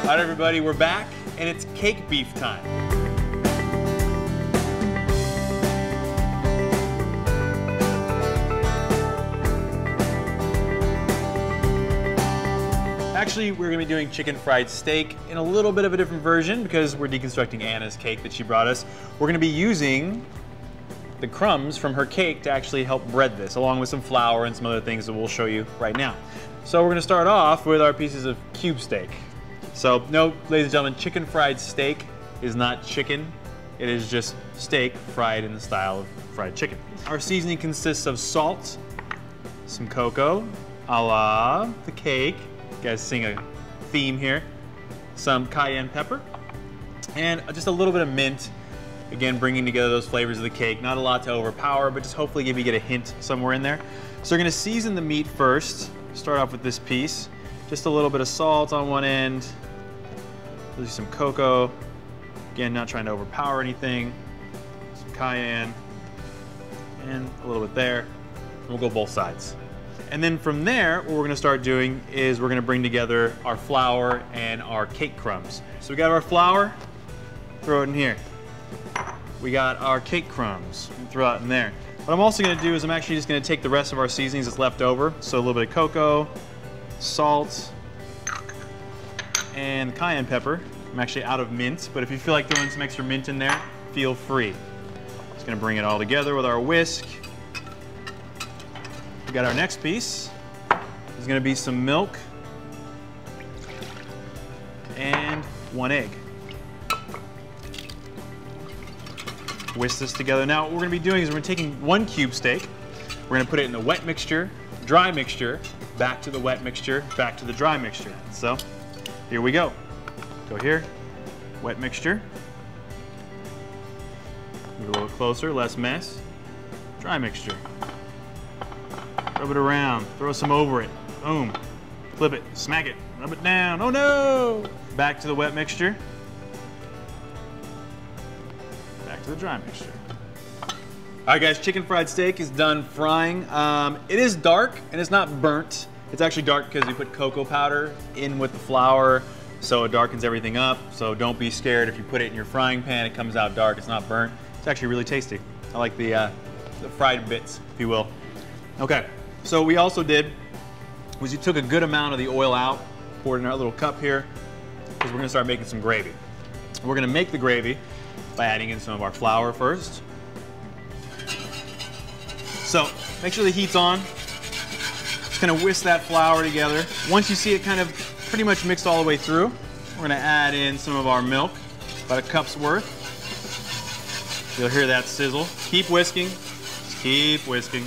All right, everybody, we're back, and it's cake beef time. Actually, we're gonna be doing chicken fried steak in a little bit of a different version because we're deconstructing Anna's cake that she brought us. We're gonna be using the crumbs from her cake to actually help bread this, along with some flour and some other things that we'll show you right now. So we're gonna start off with our pieces of cube steak. So no, ladies and gentlemen, chicken fried steak is not chicken. It is just steak fried in the style of fried chicken. Our seasoning consists of salt, some cocoa, a la the cake. You guys sing a theme here. Some cayenne pepper, and just a little bit of mint. Again, bringing together those flavors of the cake. Not a lot to overpower, but just hopefully give you get a hint somewhere in there. So we're gonna season the meat first. Start off with this piece. Just a little bit of salt on one end. There's some cocoa. Again, not trying to overpower anything. Some cayenne, and a little bit there. And we'll go both sides. And then from there, what we're gonna start doing is we're gonna bring together our flour and our cake crumbs. So we got our flour, throw it in here. We got our cake crumbs, throw it in there. What I'm also gonna do is I'm actually just gonna take the rest of our seasonings that's left over. So a little bit of cocoa, salt, and cayenne pepper. I'm actually out of mint, but if you feel like throwing some extra mint in there, feel free. Just gonna bring it all together with our whisk. We got our next piece. There's gonna be some milk and 1 egg. Whisk this together. Now what we're gonna be doing is we're taking 1 cube steak, we're gonna put it in the wet mixture, dry mixture, back to the wet mixture, back to the dry mixture. So here we go. Go here, wet mixture. Move it a little closer, less mess. Dry mixture. Rub it around, throw some over it. Boom. Flip it, smack it, rub it down. Oh no! Back to the wet mixture. Back to the dry mixture. All right guys, chicken fried steak is done frying. It is dark and it's not burnt. It's actually dark because we put cocoa powder in with the flour, so it darkens everything up. So don't be scared if you put it in your frying pan, it comes out dark, it's not burnt. It's actually really tasty. I like the fried bits, if you will. Okay. So what we also did was you took a good amount of the oil out, poured it in our little cup here, because we're gonna start making some gravy. We're gonna make the gravy by adding in some of our flour first. So make sure the heat's on. Just gonna whisk that flour together. Once you see it kind of pretty much mixed all the way through, we're gonna add in some of our milk, about a cup's worth. You'll hear that sizzle. Keep whisking, just keep whisking.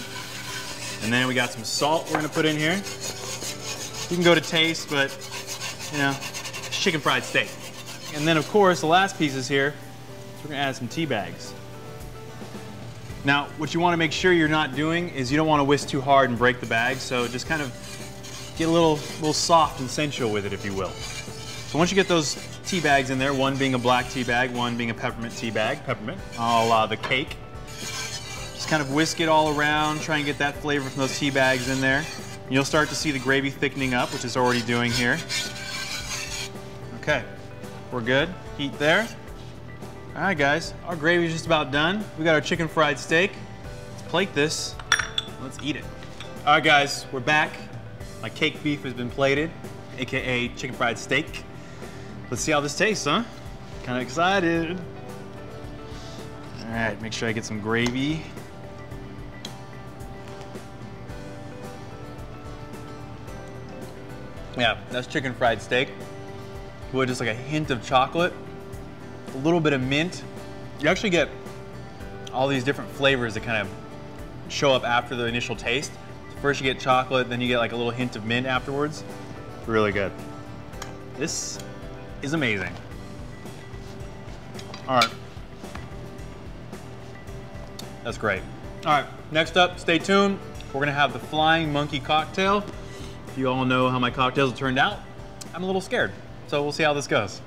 And then we got some salt we're gonna put in here. You can go to taste, but you know, it's chicken fried steak. And then of course, the last piece is here. So we're gonna add some tea bags. Now, what you wanna make sure you're not doing is you don't wanna whisk too hard and break the bag, so just kind of get a little soft and sensual with it, if you will. So once you get those tea bags in there, one being a black tea bag, one being a peppermint tea bag, peppermint, a la the cake. Kind of whisk it all around, try and get that flavor from those tea bags in there. And you'll start to see the gravy thickening up, which it's already doing here. Okay, we're good. Heat there. All right, guys, our gravy is just about done. We got our chicken fried steak. Let's plate this. Let's eat it. All right, guys, we're back. My cake beef has been plated, AKA chicken fried steak. Let's see how this tastes, huh? Kind of excited. All right, make sure I get some gravy. Yeah, that's chicken fried steak with just like a hint of chocolate, a little bit of mint. You actually get all these different flavors that kind of show up after the initial taste. First you get chocolate, then you get like a little hint of mint afterwards. Really good. This is amazing. All right. That's great. All right, next up, stay tuned. We're gonna have the Flying Monkey cocktail. You all know how my cocktails turned out. I'm a little scared, so we'll see how this goes.